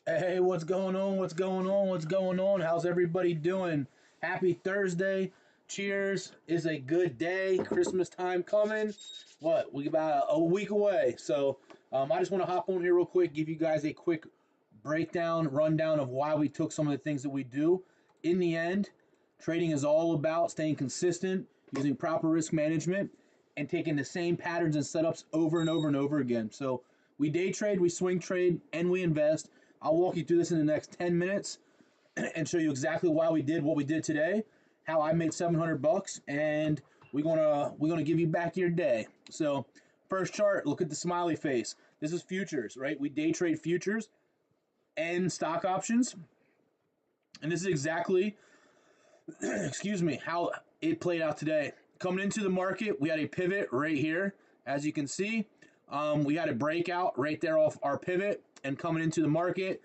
Hey, what's going on? What's going on? What's going on? How's everybody doing? Happy Thursday. Cheers. Is a good day. Christmas time coming. What? We about a week away. So, I just want to hop on here real quick, give you guys a quick breakdown, rundown of why we took some of the things that we do. In the end, trading is all about staying consistent, using proper risk management, and taking the same patterns and setups over and over and over again. So we day trade, we swing trade, and we invest. I'll walk you through this in the next 10 minutes and show you exactly why we did what we did today, how I made 700 bucks, and we're gonna give you back your day. So first chart, look at the smiley face. This is futures, right? We day trade futures and stock options, and this is exactly excuse me, how it played out today. Coming into the market, we had a pivot right here. As you can see, we had a breakout right there off our pivot. And coming into the market,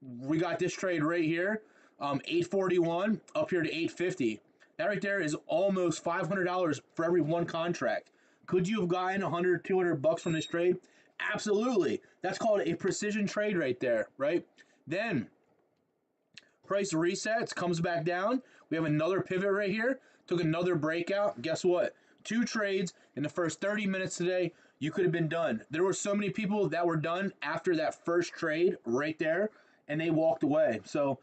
we got this trade right here, 841 up here to 850. That right there is almost $500 for every one contract. Could you have gotten 100, 200 bucks from this trade? Absolutely. That's called a precision trade right there, right? Then price resets, comes back down. We have another pivot right here. Took another breakout. Guess what? Two trades in the first 30 minutes today. You could have been done. There were so many people that were done after that first trade right there, and they walked away. So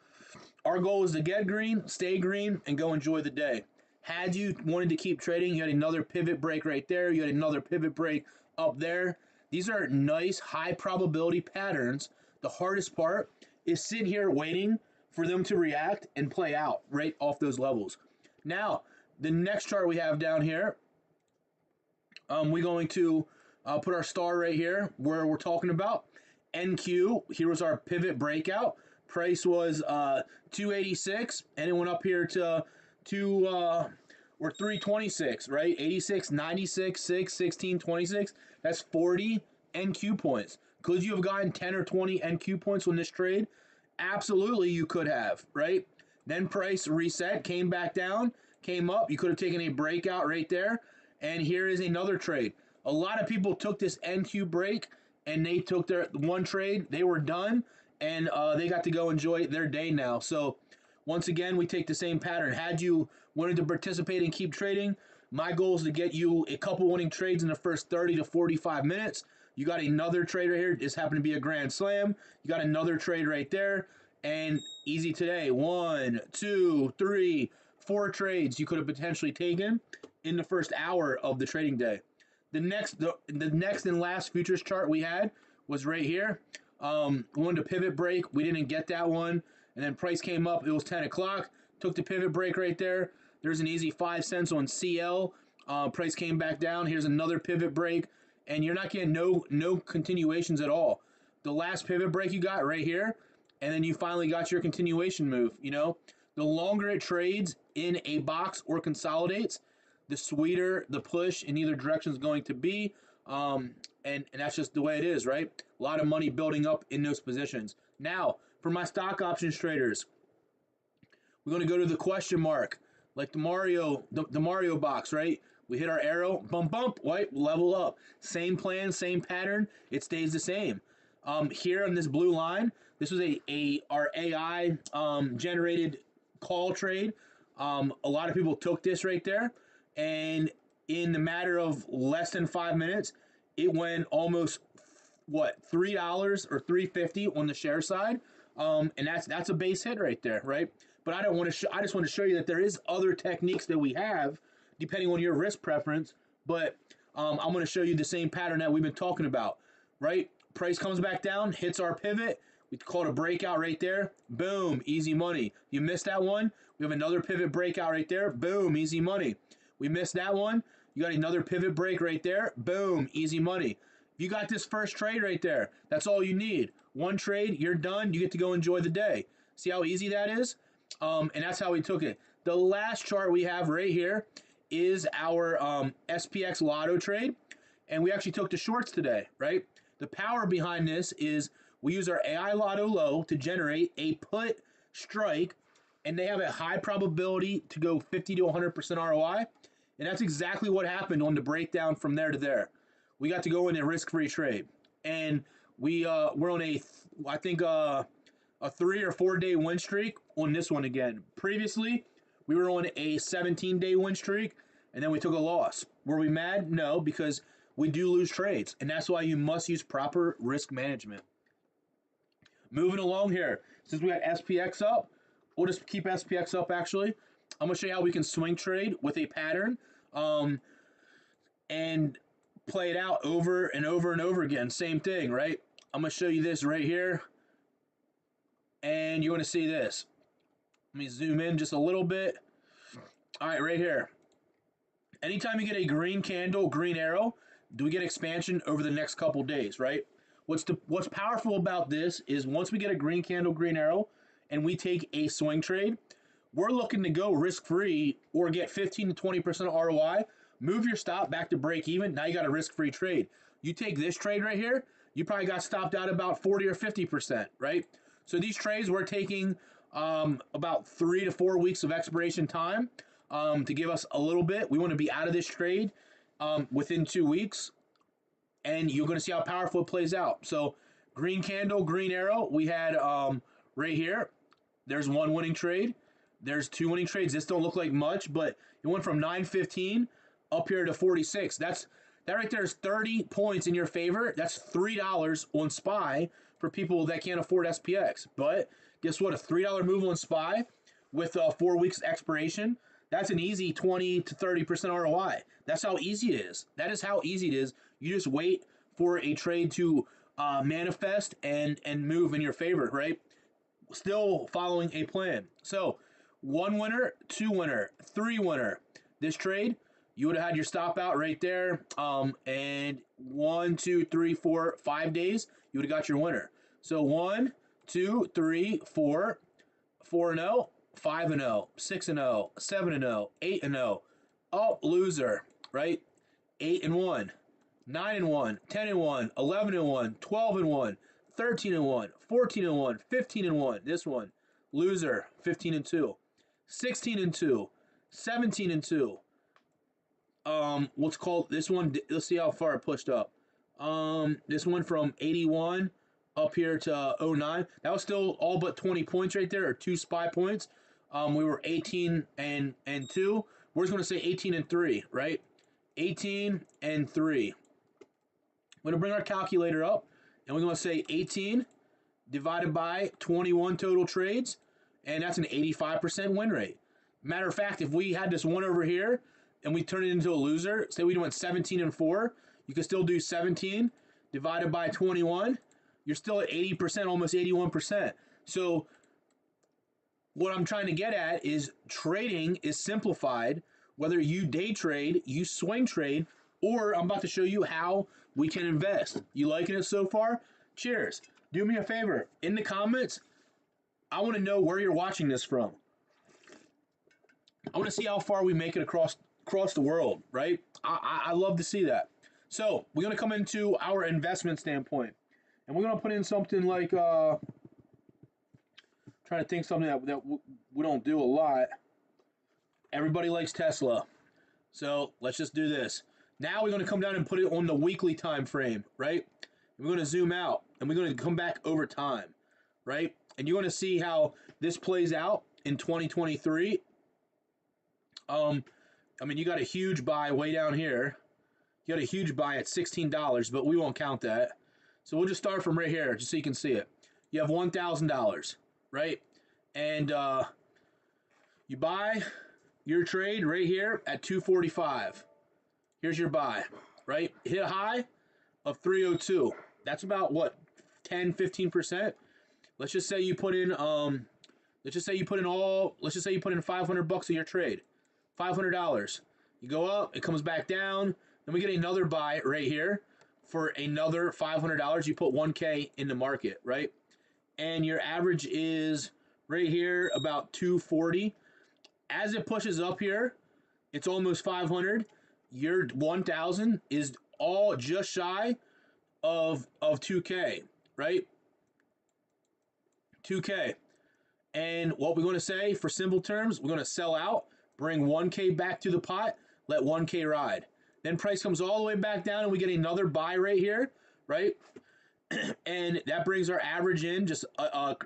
our goal is to get green, stay green, and go enjoy the day. Had you wanted to keep trading, you had another pivot break right there. You had another pivot break up there. These are nice, high probability patterns. The hardest part is sitting here waiting for them to react and play out right off those levels. Now, the next chart we have down here, we're going to put our star right here where we're talking about NQ. Here was our pivot breakout. Price was 286, and it went up here to or 326, right? 86, 96, 6, 16, 26. That's 40 NQ points. Could you have gotten 10 or 20 NQ points on this trade? Absolutely, you could have, right? Then price reset, came back down, came up. You could have taken a breakout right there. And here is another trade. A lot of people took this NQ break and they took their one trade. They were done and they got to go enjoy their day now. So once again, we take the same pattern. Had you wanted to participate and keep trading, my goal is to get you a couple winning trades in the first 30 to 45 minutes. You got another trade right here. This happened to be a grand slam. You got another trade right there. And easy today. 1, 2, 3, 4 trades you could have potentially taken in the first hour of the trading day. The next and last futures chart we had was right here. We wanted to pivot break. We didn't get that one. And then price came up. It was 10 o'clock. Took the pivot break right there. There's an easy 5 cents on CL. Price came back down. Here's another pivot break. And you're not getting no continuations at all. The last pivot break you got right here. And then you finally got your continuation move. You know, the longer it trades in a box or consolidates, the sweeter the push in either direction is going to be. And that's just the way it is, right? A lot of money building up in those positions. Now, for my stock options traders, we're going to go to the question mark, like the Mario box, right? We hit our arrow, bump, bump, right? Level up. Same plan, same pattern. It stays the same. Here on this blue line, this was our AI generated call trade. A lot of people took this right there, and in the matter of less than 5 minutes, it went almost $3 or $3.50 on the share side, and that's a base hit right there, right? But I don't want to. I just want to show you that there is other techniques that we have depending on your risk preference. But I'm going to show you the same pattern that we've been talking about, right? Price comes back down, hits our pivot. We call it a breakout right there. Boom, easy money. You missed that one. We have another pivot breakout right there. Boom, easy money. We missed that one. You got another pivot break right there. Boom, easy money. If you got this first trade right there, that's all you need. One trade, you're done. You get to go enjoy the day. See how easy that is? And that's how we took it. The last chart we have right here is our SPX lotto trade. And we actually took the shorts today, right? The power behind this is we use our AI lotto low to generate a put strike, and they have a high probability to go 50 to 100% ROI. And that's exactly what happened on the breakdown from there to there. We got to go in a risk-free trade. And we're on I think a 3 or 4 day win streak on this one again. Previously, we were on a 17-day win streak, and then we took a loss. Were we mad? No, because we do lose trades, and that's why you must use proper risk management. Moving along here, since we got SPX up, we'll just keep SPX up actually. I'm going to show you how we can swing trade with a pattern and play it out over and over and over again. Same thing, right? I'm going to show you this right here, and you want to see this. Let me zoom in just a little bit. All right, right here. Anytime you get a green candle, green arrow, do we get expansion over the next couple days, right? What's powerful about this is once we get a green candle, green arrow, and we take a swing trade, we're looking to go risk-free or get 15 to 20% ROI, move your stop back to break even, now you got a risk-free trade. You take this trade right here, you probably got stopped out about 40 or 50%, right? So these trades we're taking about 3 to 4 weeks of expiration time to give us a little bit. We want to be out of this trade within 2 weeks, and you're going to see how powerful it plays out. So green candle, green arrow, we had right here, there's one winning trade. There's two winning trades. This don't look like much, but it went from 915 up here to 46. That right there is 30 points in your favor. That's $3 on SPY for people that can't afford SPX. But guess what? A $3 move on SPY with 4 weeks expiration, that's an easy 20 to 30% ROI. That's how easy it is. That is how easy it is. You just wait for a trade to manifest and move in your favor, right? Still following a plan. So 1 winner, 2 winner, 3 winner. This trade, you would have had your stop out right there. And 1, 2, 3, 4, 5 days, you would have got your winner. So 1, 2, 3, 4, 4-0, 5-0, 6-0, 7-0, 8-0. Oh, loser, right? 8-1, 9-1, 10-1, 11-1, 12-1, 13-1, 14-1, 15-1. This one, loser, 15-2. 16-2, 17-2. What's called this one? Let's see how far it pushed up. This one from 81 up here to 09. That was still all but 20 points right there, or 2 SPY points. We were 18-2. We're just going to say 18-3, right? 18-3. We're going to bring our calculator up, and we're going to say 18 divided by 21 total trades, and that's an 85% win rate. Matter of fact, if we had this one over here and we turn it into a loser, say we went 17-4, you could still do 17 divided by 21. You're still at 80%, almost 81%. So what I'm trying to get at is trading is simplified, whether you day trade, you swing trade, or I'm about to show you how we can invest. You liking it so far? Cheers. Do me a favor. In the comments, I want to know where you're watching this from. I want to see how far we make it across the world, right? I love to see that. So we're going to come into our investment standpoint, and we're going to put in something like, trying to think something that we don't do a lot. Everybody likes Tesla. So let's just do this. Now we're going to come down and put it on the weekly time frame, right? We're going to zoom out, and we're going to come back over time, right? And you're going to see how this plays out in 2023. I mean, you got a huge buy way down here. You got a huge buy at $16, but we won't count that. So we'll just start from right here, just so you can see it. You have $1,000, right? And you buy your trade right here at 245. Here's your buy, right? Hit a high of 302. That's about what, 10, 15%? Let's just say you put in let's just say you put in $500 of your trade. $500. You go up, it comes back down, then we get another buy right here for another $500. You put 1K in the market, right? And your average is right here about 240. As it pushes up here, it's almost 500. Your 1,000 is all just shy of 2K, right? 2K. And what we're going to say, for simple terms, we're going to sell out, bring 1K back to the pot, let 1K ride. Then price comes all the way back down, and we get another buy right here, right? and that brings our average in, just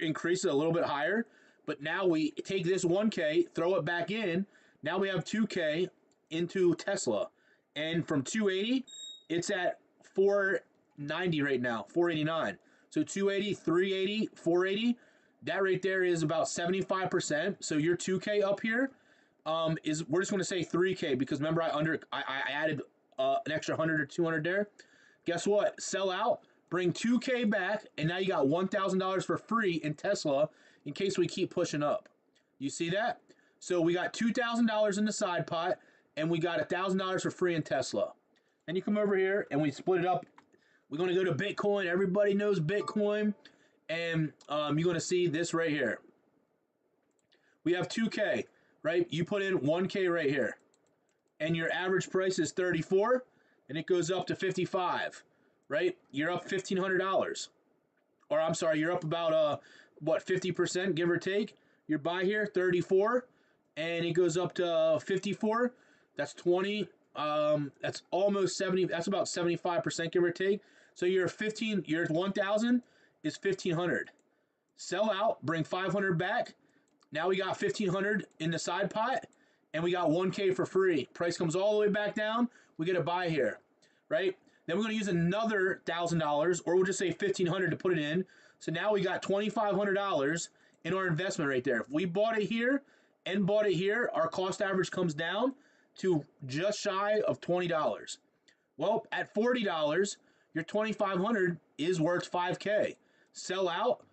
increase it a little bit higher. But now we take this 1K, throw it back in. Now we have 2K into Tesla. And from 280, it's at 490 right now, 489. So 280, 380, 480, that right there is about 75%. So your 2K up here is, we're just going to say 3K because remember I added an extra 100 or 200 there. Guess what? Sell out, bring 2K back, and now you got $1,000 for free in Tesla in case we keep pushing up. You see that? So we got $2,000 in the side pot, and we got $1,000 for free in Tesla. And you come over here, and we split it up. We're going to go to Bitcoin. Everybody knows Bitcoin. And you're going to see this right here. We have 2K, right? You put in 1K right here. And your average price is 34, and it goes up to 55, right? You're up $1,500. Or I'm sorry, you're up about, what, 50%, give or take? Your buy here, 34, and it goes up to 54. That's 20. That's almost 70. That's about 75%, give or take. So your 1,000 is 1,500. Sell out, bring 500 back. Now we got 1,500 in the side pot, and we got 1K for free. Price comes all the way back down. We get a buy here, right? Then we're going to use another $1,000, or we'll just say 1,500 to put it in. So now we got $2,500 in our investment right there. If we bought it here and bought it here, our cost average comes down to just shy of $20. Well, at $40, your $2,500 is worth 5K. Sell out,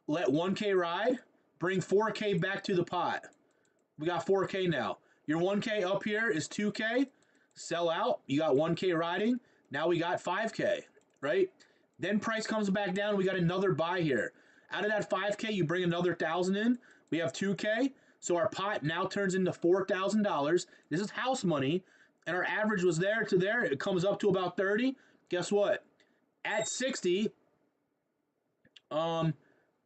let 1K ride, bring 4K back to the pot. We got 4K now. Your 1K up here is 2K. Sell out, you got 1K riding. Now we got 5K, right? Then price comes back down. We got another buy here. Out of that 5K, you bring another 1,000 in. We have 2K. So our pot now turns into $4,000. This is house money. And our average was there to there. It comes up to about 30. Guess what? At 60,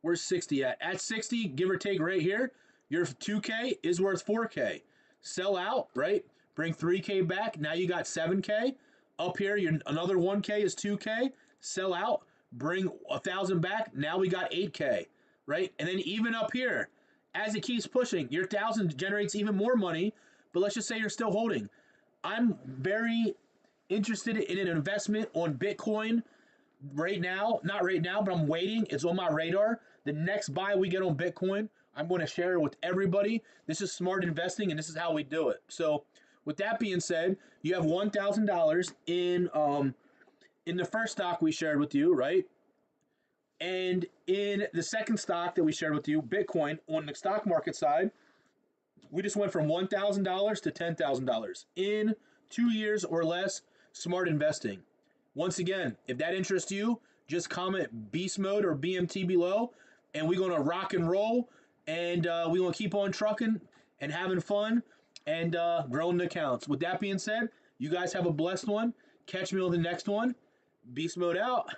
where's 60 at? At 60, give or take right here, your 2K is worth 4K. Sell out, right? Bring 3K back. Now you got 7K. Up here, another 1K is 2K. Sell out, bring 1,000 back. Now we got 8K, right? And then even up here, as it keeps pushing, your 1,000 generates even more money. But let's just say you're still holding. I'm very interested in an investment on Bitcoin right now. Not right now, but I'm waiting. It's on my radar. The next buy we get on Bitcoin, I'm going to share it with everybody. This is smart investing, and this is how we do it. So with that being said, you have $1,000 in the first stock we shared with you, right? And in the second stock that we shared with you, Bitcoin, on the stock market side, we just went from $1,000 to $10,000 in 2 years or less. Smart investing. Once again, if that interests you, just comment beast mode or BMT below, and we're going to rock and roll, and we're going to keep on trucking and having fun and growing the accounts. With that being said, you guys have a blessed one. Catch me on the next one. Beast mode out.